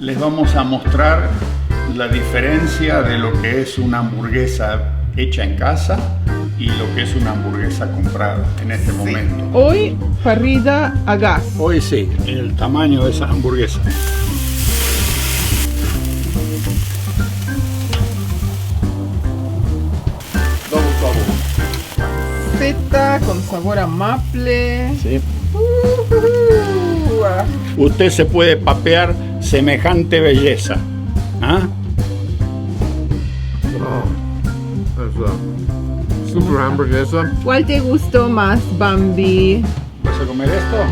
Les vamos a mostrar la diferencia de lo que es una hamburguesa hecha en casa y lo que es una hamburguesa comprada en este momento. Hoy parrilla a gas. Hoy sí, el tamaño de esa hamburguesa. Panceta con sabor a maple. Sí. Usted se puede papear semejante belleza. ¿Ah? Super hamburguesa. ¿Cuál te gustó más, Bambi? ¿Vas a comer esto?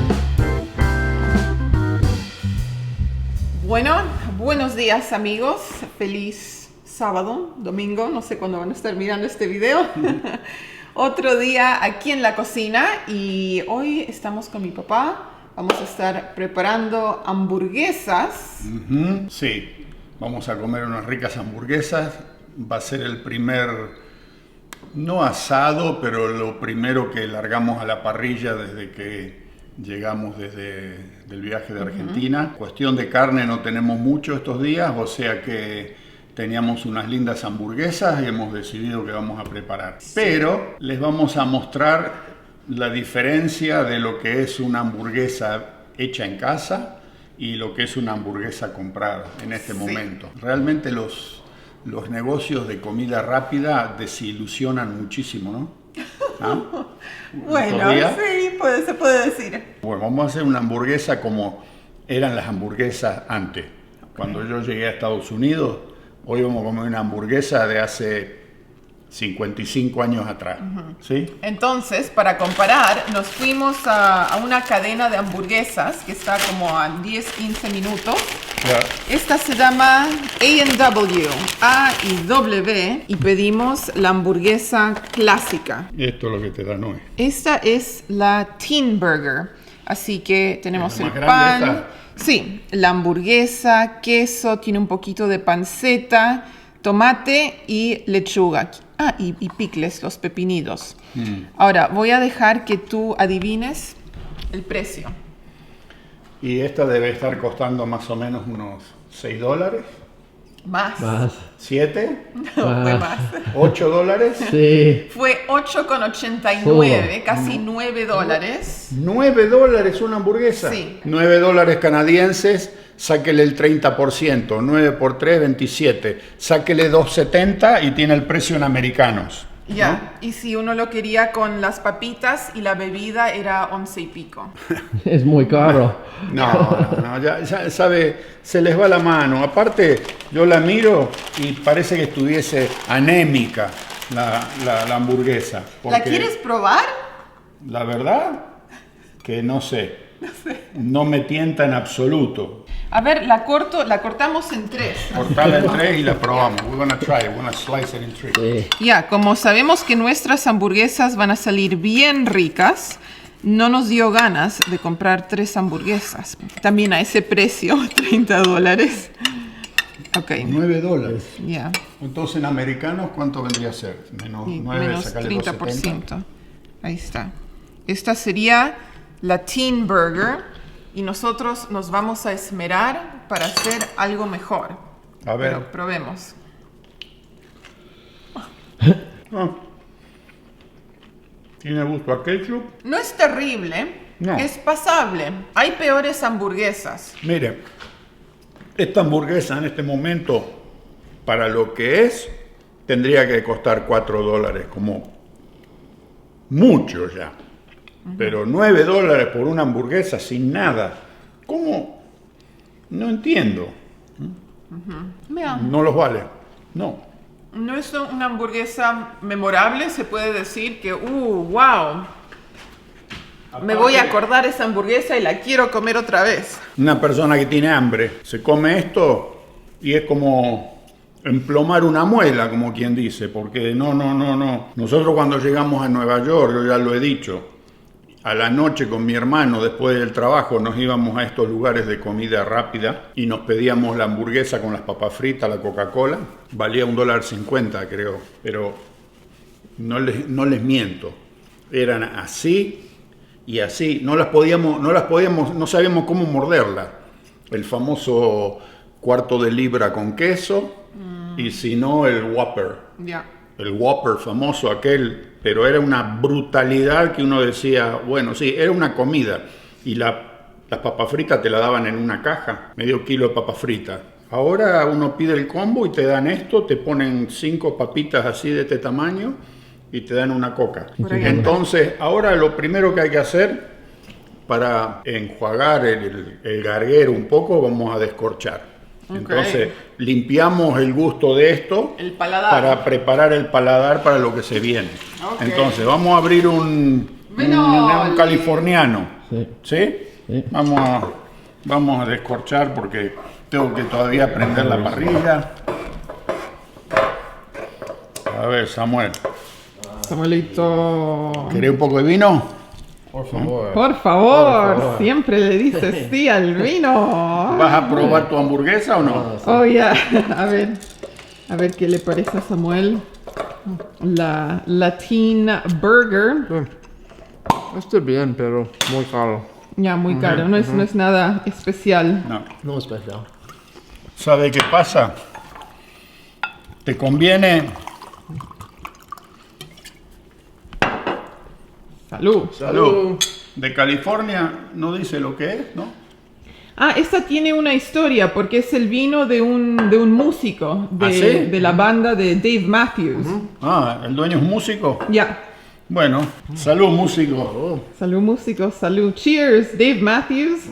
Bueno, buenos días amigos. Feliz sábado, domingo. No sé cuándo van a estar mirando este video. Otro día aquí en la cocina y hoy estamos con mi papá. Vamos a estar preparando hamburguesas. Sí, vamos a comer unas ricas hamburguesas. Va a ser el primer, no asado, pero lo primero que largamos a la parrilla desde que llegamos desde el viaje de Argentina. Cuestión de carne no tenemos mucho estos días, o sea que teníamos unas lindas hamburguesas y hemos decidido que vamos a preparar. Pero les vamos a mostrar la diferencia de lo que es una hamburguesa hecha en casa y lo que es una hamburguesa comprada en este momento. Realmente los negocios de comida rápida desilusionan muchísimo, ¿no? ¿Ah? Bueno, sí, se puede decir. Bueno, vamos a hacer una hamburguesa como eran las hamburguesas antes. Cuando yo llegué a Estados Unidos, hoy vamos a comer una hamburguesa de hace 55 años atrás, ¿sí? Entonces, para comparar, nos fuimos a una cadena de hamburguesas que está como a 10-15 minutos. Claro. Esta se llama A&W, A&W, y pedimos la hamburguesa clásica. Esto es lo que te da Noé. Esta es la Teen Burger, así que tenemos ¿Es la el más grande pan. Sí, la hamburguesa, queso, tiene un poquito de panceta, tomate y lechuga. Y picles, los pepinillos. Ahora, voy a dejar que tú adivines el precio. Y esta debe estar costando más o menos unos $6. Más. ¿7? No, fue más. ¿$8? Sí. Fue 8,89, casi $9. $9 una hamburguesa. Sí. $9 canadienses, sáquele el 30%. 9 por 3, 27. Sáquele 2.70 y tiene el precio en americanos. Ya, y si uno lo quería con las papitas y la bebida era 11 y pico. Es muy caro. No, ya sabe, se les va la mano. Aparte, yo la miro y parece que estuviese anémica la hamburguesa. ¿La quieres probar? La verdad que no sé. No me tienta en absoluto. A ver, la cortamos en 3. Cortala en 3 y la probamos. We're gonna try it. We're gonna slice it in 3. Sí. Ya, como sabemos que nuestras hamburguesas van a salir bien ricas, no nos dio ganas de comprar 3 hamburguesas. También a ese precio, $30. Ok. $9. Ya. Entonces, en americanos, ¿cuánto vendría a ser? Menos 9, Menos sacarle 30%. Ahí está. Esta sería la Teen Burger. Y nosotros nos vamos a esmerar para hacer algo mejor. A ver. Pero probemos. ¿Tiene gusto a ketchup? No es terrible, No. es pasable. Hay peores hamburguesas. Mire, esta hamburguesa en este momento, para lo que es, tendría que costar $4, como mucho ya. Pero $9 por una hamburguesa sin nada. ¿Cómo? No entiendo. Mira, No los vale. No. no es una hamburguesa memorable, se puede decir que, wow. Me voy a acordar esa hamburguesa y la quiero comer otra vez. Una persona que tiene hambre se come esto y es como emplomar una muela, como quien dice, porque no. Nosotros cuando llegamos a Nueva York, yo ya lo he dicho, a la noche con mi hermano, después del trabajo, nos íbamos a estos lugares de comida rápida y nos pedíamos la hamburguesa con las papas fritas, la Coca-Cola. Valía $1.50, creo, pero no les miento. Eran así y así. No sabíamos cómo morderla. El famoso cuarto de libra con queso y si no el Whopper. Ya. El Whopper famoso aquel, pero era una brutalidad que uno decía, bueno, sí, era una comida y las papas fritas te la daban en una caja, medio kilo de papas fritas. Ahora uno pide el combo y te dan esto, te ponen 5 papitas así de este tamaño y te dan una coca. Entonces, ahora lo primero que hay que hacer para enjuagar el garguero un poco, vamos a descorchar. Okay. Entonces, limpiamos el gusto de esto El paladar. para preparar el paladar para lo que se viene. Okay. Entonces, vamos a abrir un californiano. Sí. ¿Sí? Sí. Vamos a descorchar porque tengo que todavía prender la parrilla. A ver, Samuel, Samuelito. ¿querés un poco de vino? Por favor. Por favor, Por favor. siempre le dices sí al vino. ¿Vas a probar tu hamburguesa o no? Oh, ya. A ver qué le parece a Samuel. La Latina Burger. Está bien, pero muy caro. Ya, muy caro. No es nada especial. No. No especial. ¿Sabe qué pasa? Te conviene. Salud. Salud. De California no dice lo que es, ¿no? Ah, esta tiene una historia porque es el vino de un músico ¿Ah, sí? de la banda de Dave Matthews. Ah, el dueño es músico. Ya. Bueno, salud músico. Salud, músicos, salud. Cheers, Dave Matthews.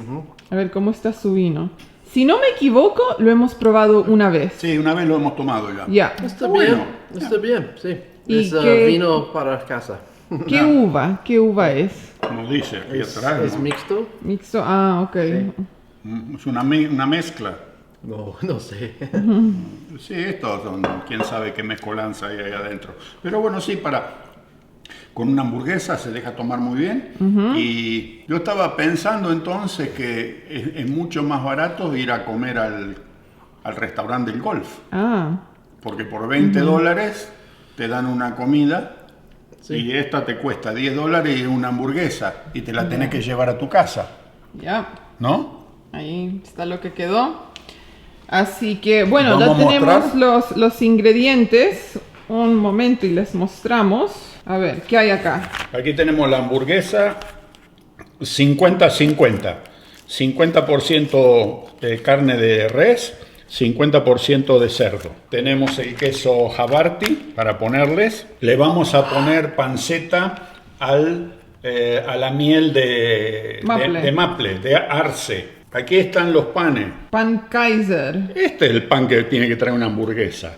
A ver cómo está su vino. Si no me equivoco, lo hemos probado una vez. Sí, una vez lo hemos tomado ya. Ya. Está Bueno. bien. Está bien, sí. ¿Y Es qué- vino para casa. ¿Qué uva? ¿Qué uva es? Como dice aquí atrás. Es ¿no? mixto. Mixto. Ah, ok. Es una mezcla. No, no sé. Sí, estos son, quién sabe qué mezcolanza hay ahí adentro. Pero bueno, sí, con una hamburguesa se deja tomar muy bien. Y yo estaba pensando entonces que es mucho más barato ir a comer al restaurante del golf. Ah, Porque por $20 te dan una comida Sí. y esta te cuesta $10 y una hamburguesa y te la tenés que llevar a tu casa, ya. ¿no? Ahí está lo que quedó. Así que, bueno, ya Vamos a tenemos mostrar. los ingredientes. Un momento y les mostramos. A ver, ¿qué hay acá? Aquí tenemos la hamburguesa 50-50. 50% de carne de res, 50% de cerdo. Tenemos el queso Havarti para ponerles. Le vamos a poner panceta a la miel de maple, de arce. Aquí están los panes. Pan Kaiser. Este es el pan que tiene que traer una hamburguesa.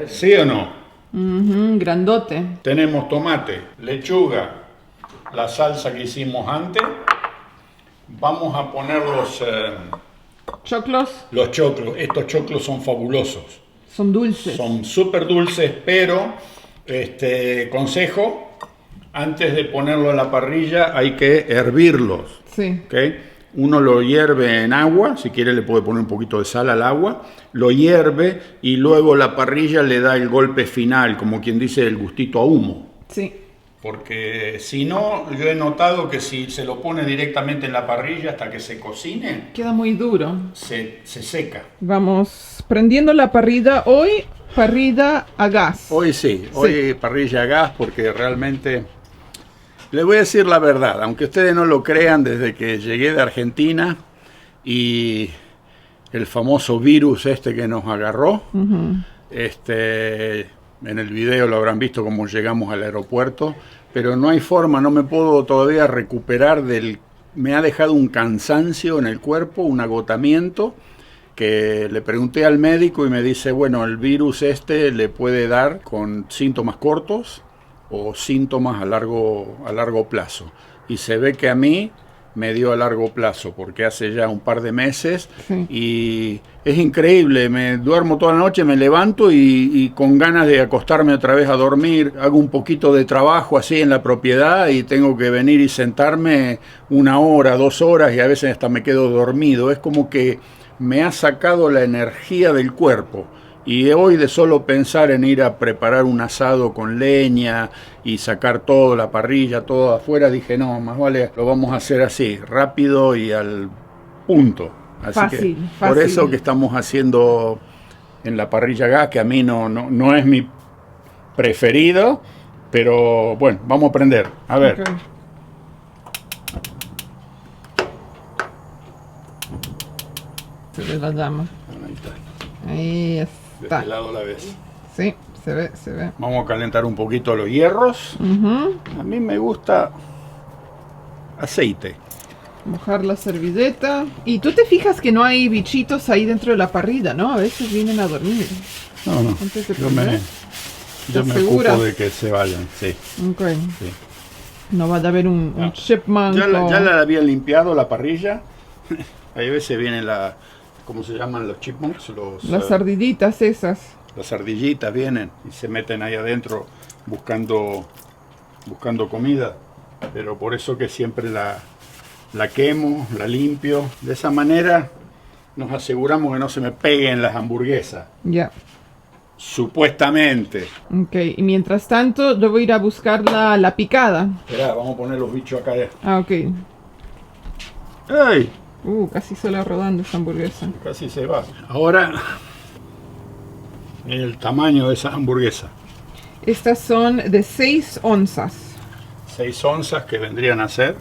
¿Sí o no? Ujú, grandote. Tenemos tomate, lechuga, la salsa que hicimos antes. Vamos a poner Choclos los choclos. Estos choclos son fabulosos. son dulces. Son súper dulces, pero consejo, antes de ponerlo a la parrilla hay que hervirlos. Sí. ¿Ok? Uno lo hierve en agua, si quiere le puede poner un poquito de sal al agua, lo hierve y luego la parrilla le da el golpe final, como quien dice el gustito a humo. Sí. Porque si no, yo he notado que si se lo pone directamente en la parrilla hasta que se cocine, Queda muy duro. se seca. Vamos prendiendo la parrilla. Hoy, parrilla a gas. Hoy sí, hoy parrilla a gas porque realmente, les voy a decir la verdad, aunque ustedes no lo crean, desde que llegué de Argentina y el famoso virus que nos agarró, en el video lo habrán visto como llegamos al aeropuerto, pero no hay forma, no me puedo todavía recuperar me ha dejado un cansancio en el cuerpo, un agotamiento, que le pregunté al médico y me dice, bueno, el virus le puede dar con síntomas cortos o síntomas a largo plazo. Y se ve que a mí me dio a largo plazo, porque hace ya un par de meses y es increíble, me duermo toda la noche, me levanto y con ganas de acostarme otra vez a dormir, hago un poquito de trabajo así en la propiedad y tengo que venir y sentarme 1 hora, 2 horas y a veces hasta me quedo dormido, es como que me ha sacado la energía del cuerpo. Y hoy de solo pensar en ir a preparar un asado con leña y sacar todo, la parrilla, todo afuera, dije, no, más vale, lo vamos a hacer así, rápido y al punto. Así Fácil, que fácil. por eso que estamos haciendo en la parrilla gas, que a mí no es mi preferido, pero bueno, vamos a aprender. A ver. Ok. Se ve la llama. Ahí está. Ahí De está. este lado la ves. Sí, se ve, se ve. Vamos a calentar un poquito los hierros. Ujú. A mí me gusta aceite. Mojar la servilleta. Y tú te fijas que no hay bichitos ahí dentro de la parrilla, ¿no? A veces vienen a dormir. No, no. Antes de Yo me, prender. yo me ¿Segura? ocupo de que se vayan, sí. Ok. sí. No vaya a haber un No. chipmunk. Ya o- la había limpiado la parrilla. Ahí a veces vienen ¿cómo se llaman los chipmunks? Las ardillitas esas. Las ardillitas vienen y se meten ahí adentro buscando comida. Pero por eso que siempre la quemo, la limpio. De esa manera nos aseguramos que no se me peguen las hamburguesas. Ya. Supuestamente. Ok. Y mientras tanto, yo voy a ir a buscar la picada. Esperá, vamos a poner los bichos acá. Ah, ok. ¡Ay! Casi sale rodando esa hamburguesa. Casi se va. Ahora, el tamaño de esa hamburguesa. Estas son de 6 onzas. 6 onzas que vendrían a ser.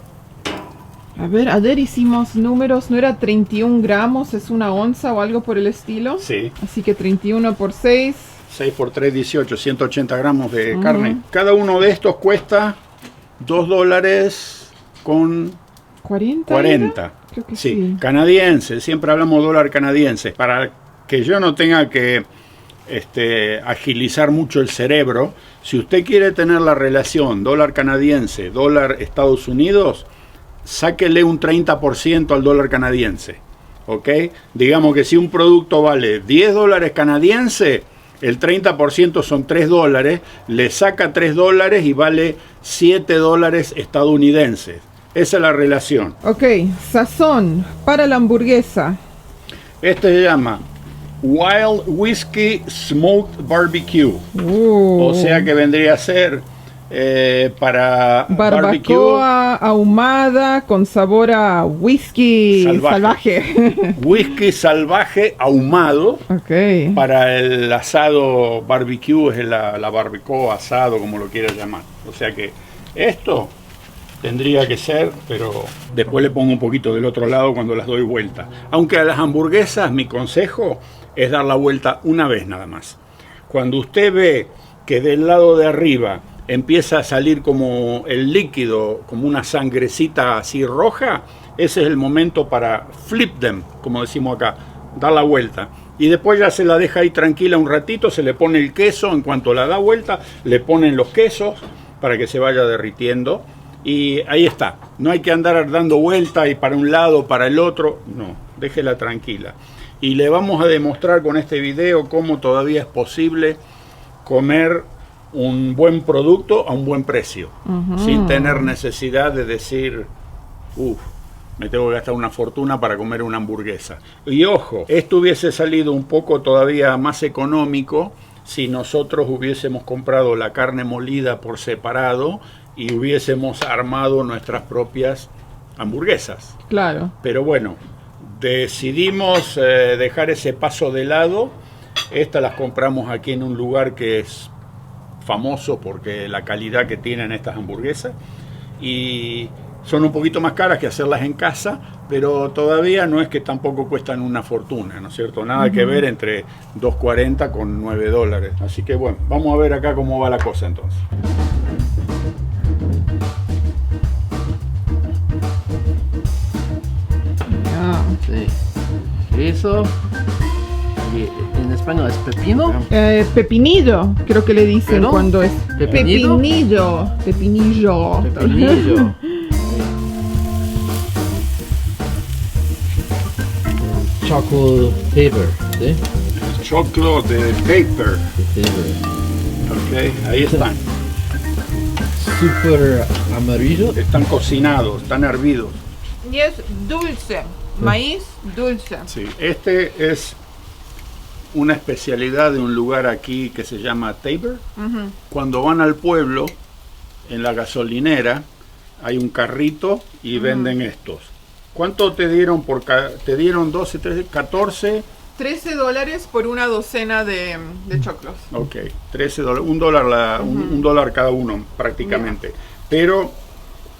A ver, ayer hicimos números, ¿no era 31 gramos? ¿Es una onza o algo por el estilo? Sí. Así que 31 por 6. 6 por 3, 18, 180 gramos de carne. Cada uno de estos cuesta $2 con 40. 40. ¿era? Creo que Sí, sí. canadiense. Siempre hablamos dólar canadiense. Para que yo no tenga que agilizar mucho el cerebro, si usted quiere tener la relación dólar canadiense, dólar Estados Unidos, sáquele un 30% al dólar canadiense. ¿Ok? Digamos que si un producto vale $10 canadiense, el 30% son $3, le saca $3 y vale $7 estadounidenses. Esa es la relación. Ok, sazón para la hamburguesa. Este se llama Wild Whiskey Smoked Barbecue. O sea que vendría a ser para barbecue Barbacoa ahumada con sabor a whisky salvaje. whisky salvaje ahumado. Ok. Para el asado barbecue es la barbacoa, asado, como lo quieras llamar. O sea que esto tendría que ser, pero después le pongo un poquito del otro lado cuando las doy vuelta. Aunque a las hamburguesas mi consejo es dar la vuelta una vez nada más. Cuando usted ve que del lado de arriba empieza a salir como el líquido, como una sangrecita así roja, ese es el momento para flip them, como decimos acá, dar la vuelta. Y después ya se la deja ahí tranquila un ratito, se le pone el queso, en cuanto la da vuelta, le ponen los quesos para que se vaya derritiendo. Y ahí está, no hay que andar dando vuelta y para un lado, para el otro, no, déjela tranquila. Y le vamos a demostrar con este video cómo todavía es posible comer un buen producto a un buen precio, sin tener necesidad de decir, me tengo que gastar una fortuna para comer una hamburguesa. Y ojo, esto hubiese salido un poco todavía más económico si nosotros hubiésemos comprado la carne molida por separado y hubiésemos armado nuestras propias hamburguesas. Claro. Pero bueno, decidimos dejar ese paso de lado. Estas las compramos aquí en un lugar que es famoso porque la calidad que tienen estas hamburguesas, y son un poquito más caras que hacerlas en casa, pero todavía no es que tampoco cuestan una fortuna, ¿no es cierto? Nada que ver entre $2.40 con $9. Así que bueno, vamos a ver acá cómo va la cosa entonces. Ah. Sí. Queso. Y en español es pepino. Pepinillo, creo que le dicen ¿Perdón? cuando es. ¿Pepinillo? Pepinillo. Pepinillo. Pepinillo. Chocolate paper. ¿Sí? Chocolate de paper. Paper. Ok, ahí están. Super amarillo. Están cocinados, están hervidos. Y es dulce. Maíz dulce. Sí, este es una especialidad de un lugar aquí que se llama Tabor. Cuando van al pueblo, en la gasolinera, hay un carrito y venden estos. ¿Cuánto te dieron te dieron 12, 13, 14? $13 por una docena de choclos. Ok, $13, $1 cada uno prácticamente. Pero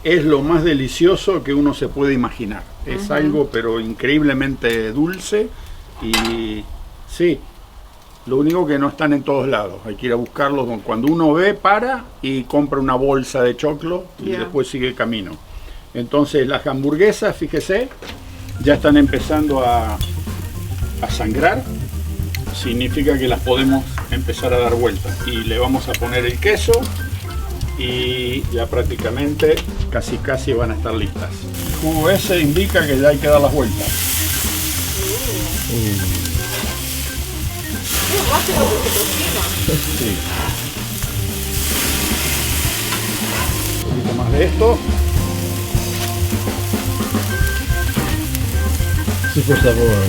es lo más delicioso que uno se puede imaginar. Es algo pero increíblemente dulce y sí, lo único que no están en todos lados. Hay que ir a buscarlos. Cuando uno ve, para y compra una bolsa de choclo y después sigue el camino. Entonces las hamburguesas, fíjese, ya están empezando a sangrar. Significa que las podemos empezar a dar vueltas. Y le vamos a poner el queso y ya prácticamente casi van a estar listas. El jugo ese indica que ya hay que dar las vueltas. Sí. Un poquito más de esto. Super sabor.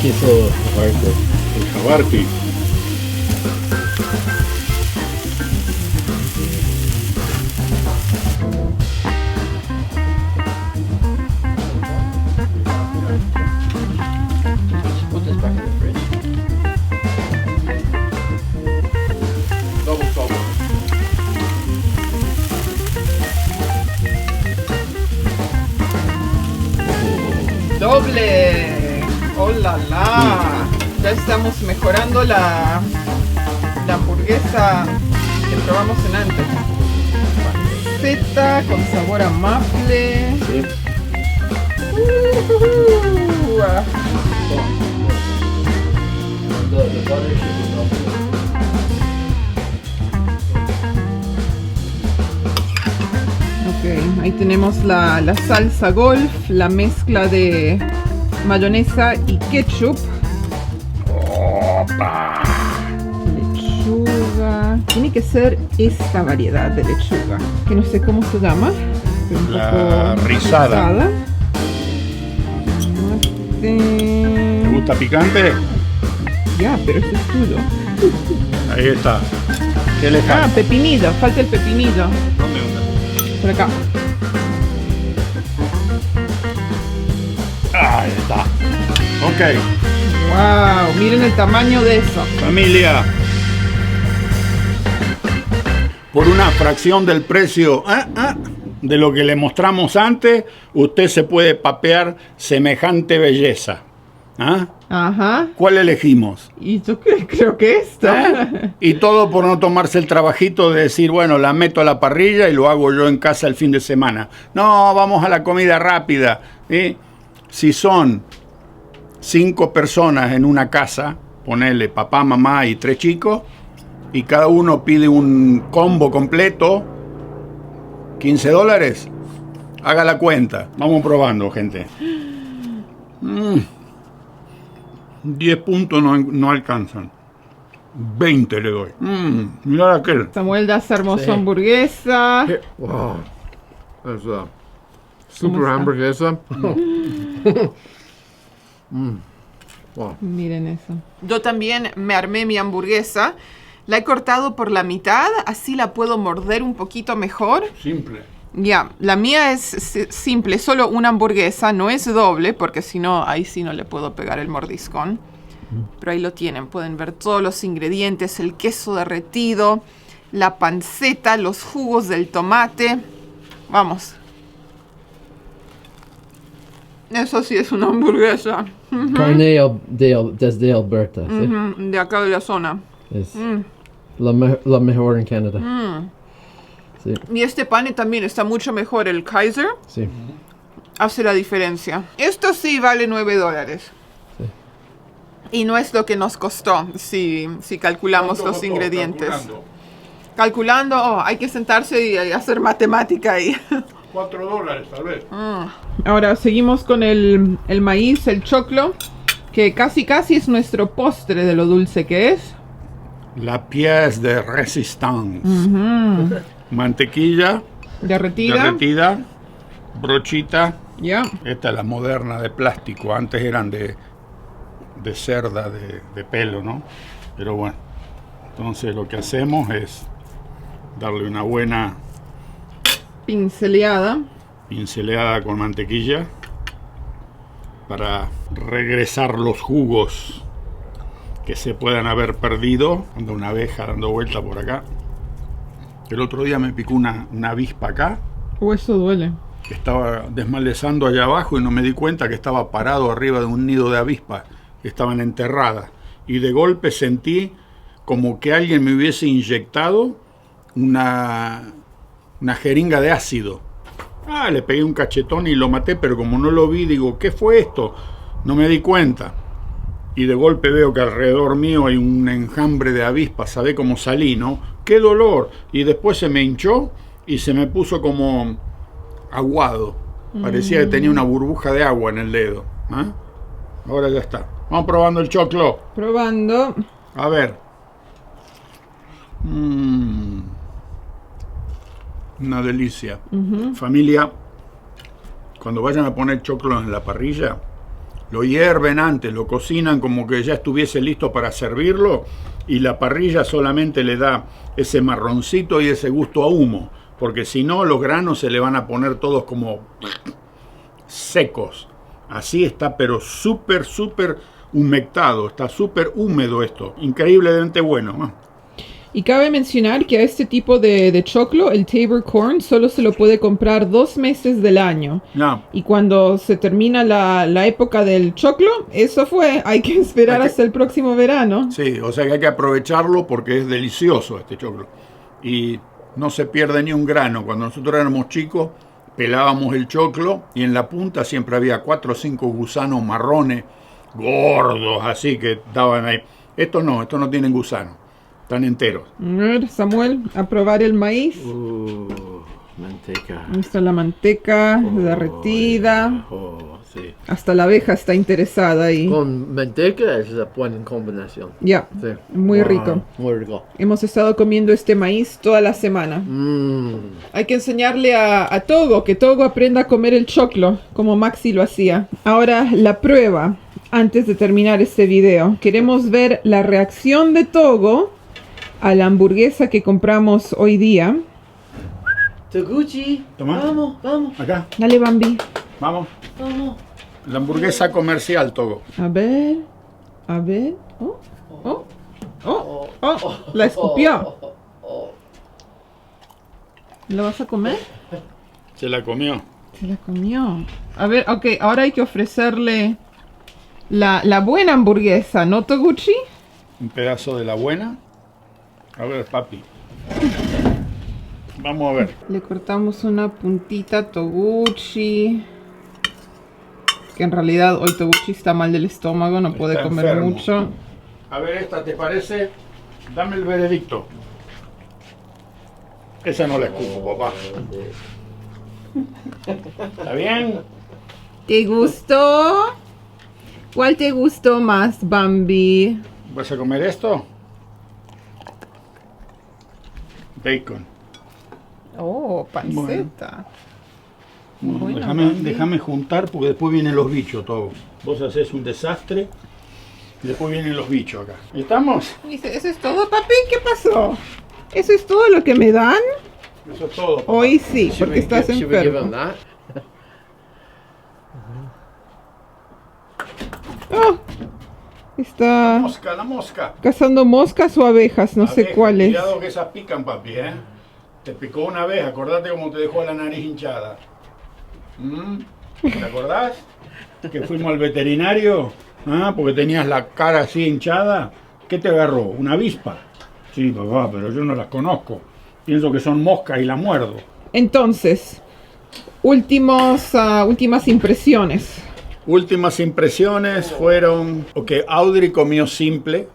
Queso Havarti. El Havarti. Put this back in the fridge. Double sabor. ¡Doble! ¡Oh, la, la! Ya estamos mejorando la hamburguesa que probamos en antes. Panceta con sabor a maple. Sí. Ah. The butter should be melted. Ok, ahí tenemos la salsa golf, la mezcla de mayonesa y ketchup. ¡Opa! Lechuga. Tiene que ser esta variedad de lechuga, que no sé cómo se llama. Pero un La poco rizada. Tomate. ¿Te gusta picante? Ya, pero esto es tuyo. Ahí está. ¿Qué le Ah, falta? pepinillo, falta el pepinillo. ¿Dónde anda? Por acá. Ahí está. Ok, Wow, miren el tamaño de eso. familia. Por una fracción del precio de lo que le mostramos antes, usted se puede papear semejante belleza. ¿Ah? Ajá. ¿Cuál elegimos? Y yo creo que esta. Y todo por no tomarse el trabajito de decir, bueno, la meto a la parrilla y lo hago yo en casa el fin de semana. No, vamos a la comida rápida. ¿Sí? Si son 5 personas en una casa, ponele papá, mamá y 3 chicos, y cada uno pide un combo completo, $15, haga la cuenta. Vamos probando, gente. 10 puntos no alcanzan. 20 le doy. Mirá aquel. Samuel da esa hermosa Sí. hamburguesa. Wow. That's a super está? hamburguesa. Wow. Miren eso. Yo también me armé mi hamburguesa. La he cortado por la mitad, así la puedo morder un poquito mejor. Simple. Ya, la mía es simple, solo una hamburguesa, no es doble, porque si no, ahí sí no le puedo pegar el mordiscón. Pero ahí lo tienen, pueden ver todos los ingredientes, el queso derretido, la panceta, los jugos del tomate. Vamos. Eso sí es una hamburguesa. Carne desde Alberta, ¿sí? Ujú, de acá de la zona. Es la mejor en Canadá. Sí, Y este pan también está mucho mejor, el Kaiser. sí. Hace la diferencia. Esto sí vale $9. Sí. Y no es lo que nos costó si calculamos ¿Cuánto los costó? ingredientes. Calculando. Calculando, hay que sentarse y hacer matemática ahí. $4 tal vez. Ahora seguimos con el maíz, el choclo, que casi es nuestro postre de lo dulce que es. La pièce de résistance. Mantequilla derretida, brochita. Ya. Esta es la moderna de plástico. Antes eran de cerda, de pelo, ¿no? Pero bueno, entonces lo que hacemos es darle una buena Pinceleada. pinceleada con mantequilla para regresar los jugos que se puedan haber perdido. Anda una abeja dando vuelta por acá. El otro día me picó una avispa acá, Eso duele. que estaba desmalezando allá abajo y no me di cuenta que estaba parado arriba de un nido de avispas que estaban enterradas. Y de golpe sentí como que alguien me hubiese inyectado una jeringa de ácido. Le pegué un cachetón y lo maté, pero como no lo vi, digo, ¿qué fue esto? No me di cuenta. Y de golpe veo que alrededor mío hay un enjambre de avispas. ¿Sabés cómo salí, no? ¡Qué dolor! Y después se me hinchó y se me puso como aguado. Parecía que tenía una burbuja de agua en el dedo. Ahora ya está. Vamos probando el choclo. Probando. A ver. Una delicia. Familia, cuando vayan a poner choclo en la parrilla, lo hierven antes, lo cocinan como que ya estuviese listo para servirlo, y la parrilla solamente le da ese marroncito y ese gusto a humo, porque si no los granos se le van a poner todos como secos. Así está, pero súper humectado, está súper húmedo esto, increíblemente bueno. Y cabe mencionar que a este tipo de choclo, el Tabor Corn, solo se lo puede comprar 2 meses del año. No. Y cuando se termina la época del choclo, eso fue, hay que esperar hasta el próximo verano. Sí, o sea que hay que aprovecharlo porque es delicioso este choclo. Y no se pierde ni un grano. Cuando nosotros éramos chicos, pelábamos el choclo y en la punta siempre había 4 o 5 gusanos marrones, gordos, así que estaban ahí. Estos no tienen gusanos. Están enteros. A ver, Samuel, a probar el maíz. Manteca. Ahí está la manteca derretida. Sí. Hasta la abeja está interesada ahí. Con manteca es una buena combinación. Ya, Sí. muy rico. Muy rico. Hemos estado comiendo este maíz toda la semana. Hay que enseñarle a Togo, que Togo aprenda a comer el choclo, como Maxi lo hacía. Ahora, la prueba, antes de terminar este video. Queremos ver la reacción de Togo a la hamburguesa que compramos hoy día. Toguchi, Toma. vamos. Acá, Dale, Bambi. vamos. La hamburguesa comercial, Togo. A ver. La escupió. ¿Lo vas a comer? Se la comió. Se la comió. A ver, ok, ahora hay que ofrecerle la buena hamburguesa, ¿no, Toguchi? Un pedazo de la buena. A ver, papi. Vamos a ver. Le cortamos una puntita a Toguchi. Que en realidad hoy Toguchi está mal del estómago, no puede Está comer enfermo. mucho. A ver, ¿esta te parece? Dame el veredicto. Esa no la escupo, papá. ¿Está bien? ¿Te gustó? ¿Cuál te gustó más, Bambi? ¿Vas a comer esto? Bacon. Oh, panceta. Bueno, Déjame juntar porque después vienen los bichos todo. Vos haces un desastre y después vienen los bichos acá. ¿Estamos? Dice, ¿eso es todo, papi? ¿Qué pasó? ¿Eso es todo lo que me dan? Eso es todo, papá. Hoy sí, Should porque we estás give him enfermo. that? Oh, está La mosca. cazando moscas o abejas, no sé Abeja, cuáles. Cuidado que esas pican, papi, ¿eh? Te picó una vez, acordate cómo te dejó la nariz hinchada. ¿Te acordás? Que fuimos al veterinario, porque tenías la cara así hinchada. ¿Qué te agarró? ¿Una avispa? Sí, papá, pero yo no las conozco. Pienso que son moscas y las muerdo. Entonces, últimas impresiones. Últimas impresiones fueron... Ok, Audrey comió simple,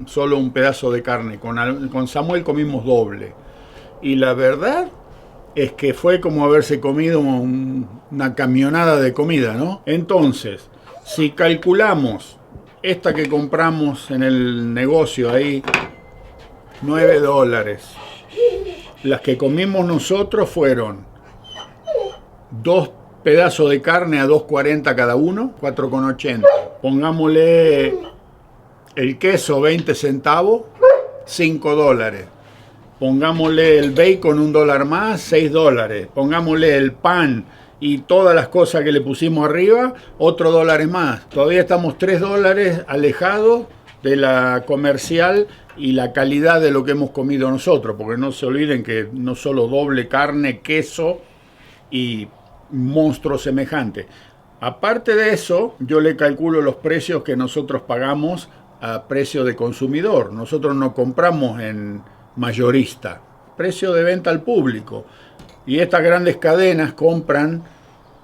solo un pedazo de carne. Con Samuel comimos doble. Y la verdad es que fue como haberse comido una camionada de comida, ¿no? Entonces, si calculamos esta que compramos en el negocio ahí, $9. Las que comimos nosotros fueron 2 pedazos de carne a $2.40 cada uno, 4,80. Pongámosle el queso 20 centavos, $5. pongámosle el bacon $1 más, $6. Pongámosle el pan y todas las cosas que le pusimos arriba, otro $1 más. Todavía estamos $3 alejados de la comercial y la calidad de lo que hemos comido nosotros, porque no se olviden que no solo doble carne, queso y monstruos semejantes. Aparte de eso, yo le calculo los precios que nosotros pagamos a precio de consumidor. Nosotros no compramos en mayorista, precio de venta al público. Y estas grandes cadenas compran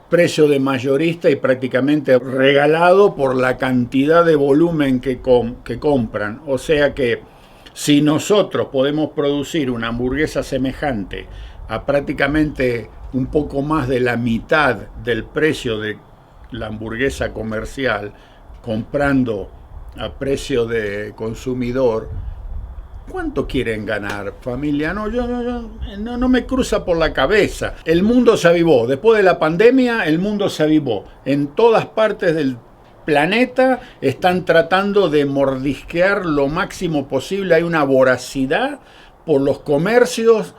precio de mayorista y prácticamente regalado por la cantidad de volumen que compran. O sea que si nosotros podemos producir una hamburguesa semejante a prácticamente un poco más de la mitad del precio de la hamburguesa comercial, comprando a precio de consumidor, ¿cuánto quieren ganar, familia? No me cruza por la cabeza. El mundo se avivó. Después de la pandemia, el mundo se avivó. En todas partes del planeta están tratando de mordisquear lo máximo posible. Hay una voracidad por los comercios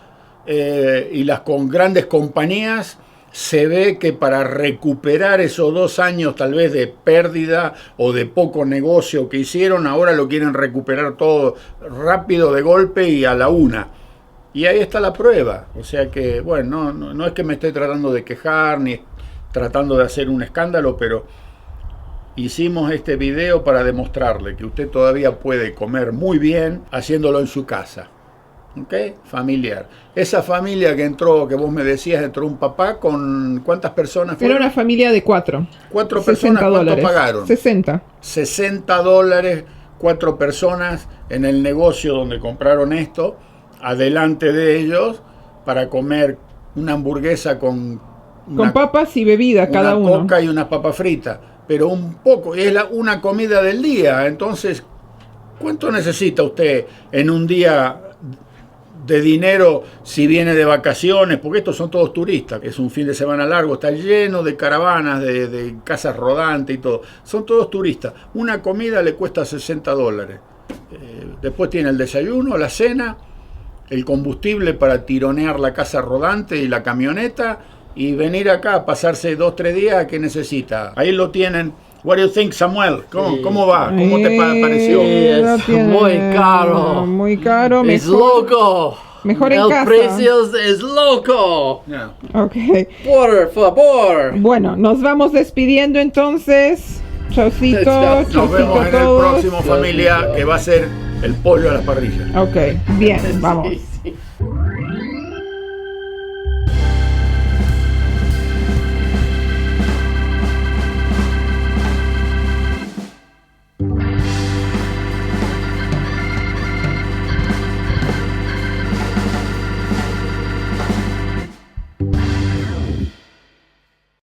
y las grandes compañías. Se ve que para recuperar esos 2 años tal vez de pérdida o de poco negocio que hicieron, ahora lo quieren recuperar todo rápido de golpe y a la una. Y ahí está la prueba. O sea que, bueno, no es que me esté tratando de quejar ni tratando de hacer un escándalo, pero hicimos este video para demostrarle que usted todavía puede comer muy bien haciéndolo en su casa. ¿Ok? Familiar. Esa familia que entró, que vos me decías, entró un papá con ¿cuántas personas fueron? Era una familia de 4. 4 personas, ¿cuánto pagaron? 60. $60, 4 personas en el negocio donde compraron esto, adelante de ellos, para comer una hamburguesa con papas y bebida cada uno. Una coca y unas papas fritas, pero un poco, es una comida del día. Entonces, ¿cuánto necesita usted en un día de dinero si viene de vacaciones? Porque estos son todos turistas, es un fin de semana largo, está lleno de caravanas, de casas rodantes y todo, son todos turistas. Una comida le cuesta $60. Después tiene el desayuno, la cena, el combustible para tironear la casa rodante y la camioneta, y venir acá a pasarse 2-3 días. ¿Qué necesita? Ahí lo tienen. What do you think, Samuel? ¿Cómo va? ¿Cómo te pareció? Es muy caro. Muy caro. Es loco. Mejor en El casa. precio es loco. Yeah. Ok. Por favor. Bueno, nos vamos despidiendo entonces. Chaucito, Chao. Nos chaucito vemos a en el todos. próximo, familia, que va a ser el pollo a la parrilla. Ok, bien, vamos.